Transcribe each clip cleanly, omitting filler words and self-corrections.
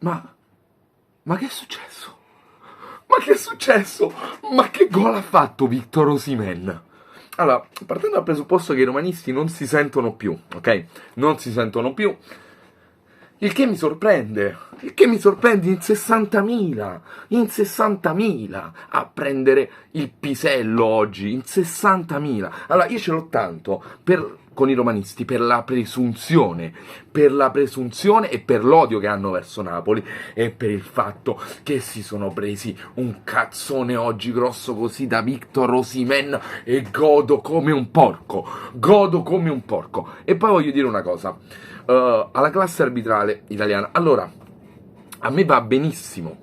Ma che è successo? Ma che è successo? Ma che gol ha fatto Victor Osimhen? Allora, partendo dal presupposto che i romanisti non si sentono più, ok? Non si sentono più. Il che mi sorprende in 60.000 a prendere il pisello oggi, in 60.000. Allora, io ce l'ho tanto con i romanisti per la presunzione e per l'odio che hanno verso Napoli e per il fatto che si sono presi un cazzone oggi grosso così da Victor Osimhen e godo come un porco. E poi voglio dire una cosa. Alla classe arbitrale italiana. Allora, a me va benissimo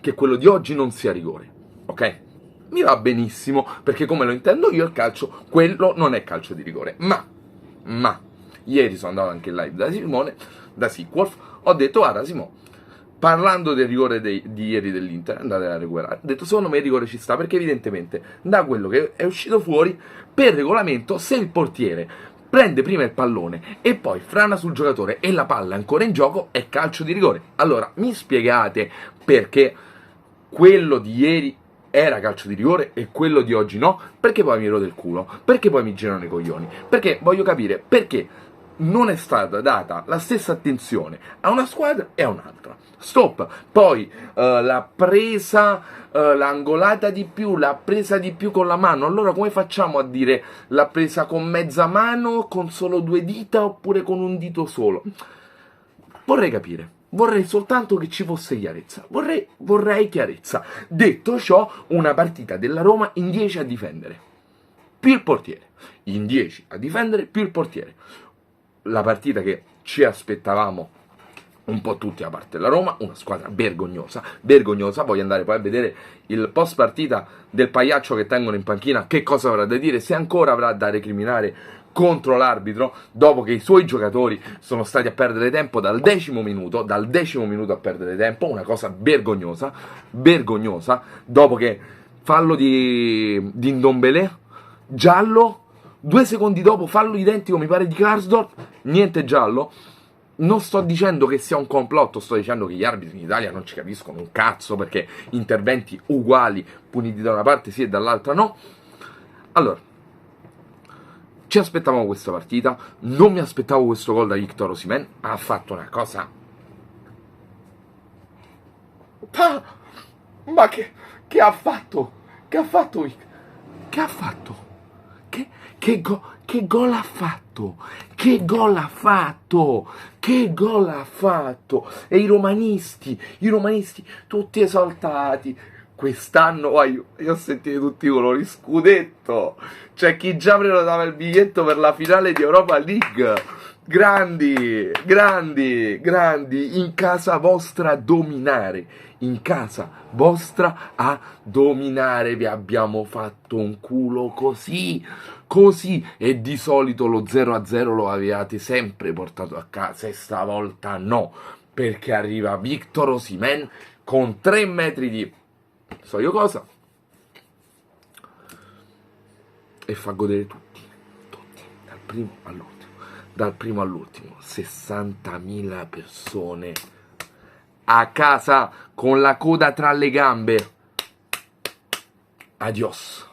che quello di oggi non sia rigore, ok? Mi va benissimo, perché come lo intendo io il calcio, quello non è calcio di rigore. Ma, ieri sono andato anche in live da Simone, da Sequolf, ho detto, guarda Simone, parlando del rigore di ieri dell'Inter, andate a recuperare, ho detto, secondo me il rigore ci sta, perché evidentemente, da quello che è uscito fuori, per regolamento, se il portiere prende prima il pallone e poi frana sul giocatore e la palla è ancora in gioco, è calcio di rigore. Allora, mi spiegate perché quello di ieri era calcio di rigore e quello di oggi no? Perché poi mi rode il culo? Perché poi mi girano i coglioni? Perché voglio capire perché non è stata data la stessa attenzione a una squadra e a un'altra. Stop. Poi la presa, l'angolata di più, l'ha presa di più con la mano. Allora come facciamo a dire l'ha presa con mezza mano, con solo 2 dita oppure con un dito solo? Vorrei capire. Vorrei soltanto che ci fosse chiarezza. Vorrei chiarezza. Detto ciò, una partita della Roma in 10 a difendere. Più il portiere. In 10 a difendere più il portiere. La partita che ci aspettavamo un po' tutti a parte la Roma, una squadra vergognosa, voglio andare poi a vedere il post partita del pagliaccio che tengono in panchina, che cosa avrà da dire, se ancora avrà da recriminare contro l'arbitro, dopo che i suoi giocatori sono stati a perdere tempo dal decimo minuto a perdere tempo, una cosa vergognosa, dopo che fallo di Ndombele, giallo, 2 secondi dopo fallo identico mi pare di Karsdorp, niente giallo. Non sto dicendo che sia un complotto, sto dicendo che gli arbitri in Italia non ci capiscono un cazzo, perché interventi uguali, puniti da una parte sì e dall'altra no. Allora, ci aspettavamo questa partita, non mi aspettavo questo gol da Victor Osimhen, ha fatto una cosa... Ma che ha fatto? Che ha fatto Victor? Che ha fatto? Che gol ha fatto? Che gol ha fatto? Che gol ha fatto? E i romanisti tutti esaltati. Quest'anno, io ho sentito tutti i colori, scudetto. C'è chi già prenotava il biglietto per la finale di Europa League. Grandi, in casa vostra a dominare, vi abbiamo fatto un culo così, e di solito lo 0-0 lo avevate sempre portato a casa e stavolta no, perché arriva Victor Osimhen con 3 metri di so io cosa e fa godere tutti, dal primo all'ultimo, 60.000 persone a casa con la coda tra le gambe. Adios.